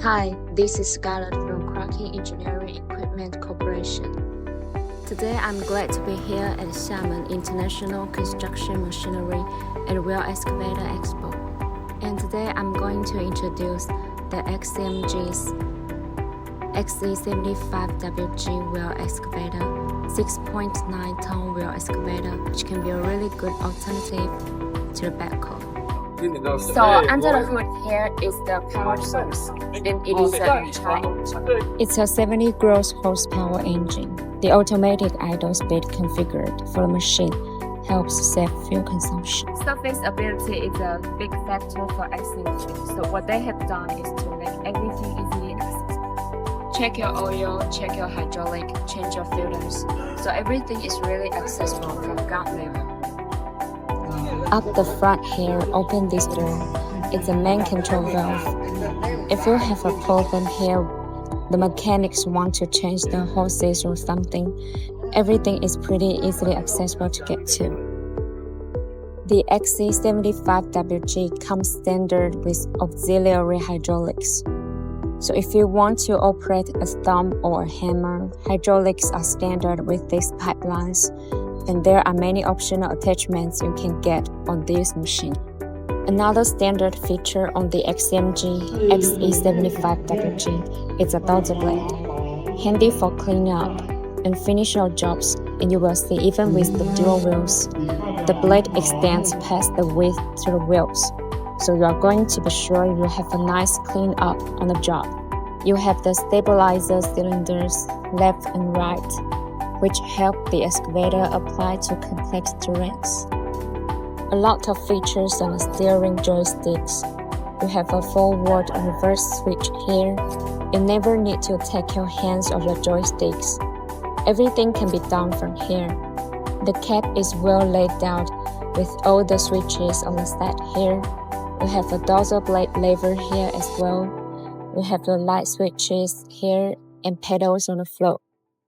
Hi, this is Scarlett from Cracking Engineering Equipment Corporation. Today I'm glad to be here at Xiamen International Construction Machinery and Wheel Excavator Expo. And today I'm going to introduce the XCMG's XE75WG wheel excavator, 6.9-ton wheel excavator, which can be a really good alternative to the backhoe. So under the hood here is the power source, and it is a giant. It's a 70 gross horsepower engine. The automatic idle speed configured for the machine helps save fuel consumption. Serviceability is a big factor for XCMG, so what they have done is to make everything easily accessible. Check your oil, check your hydraulic, change your filters, so everything is really accessible from ground level. Up the front here, open this door. It's a main control valve. If you have a problem here, the mechanics want to change the hoses or something, everything is pretty easily accessible to get to. The XE75WG comes standard with auxiliary hydraulics. So if you want to operate a thumb or a hammer, hydraulics are standard with these pipelines, and there are many optional attachments you can get on this machine. Another standard feature on the XCMG XE75WG is a Dozer blade, handy for cleanup and finish your jobs, and you will see even with the dual wheels, the blade extends past the width to the wheels, so you are going to be sure you have a nice clean up on the job. You have the stabilizer cylinders left and right, which help the excavator apply to complex terrains. A lot of features on the steering joysticks. You have a forward and reverse switch here. You never need to take your hands off the joysticks. Everything can be done from here. The cab is well laid out with all the switches on the side here. You have a Dozer blade lever here as well. You have the light switches here and pedals on the floor.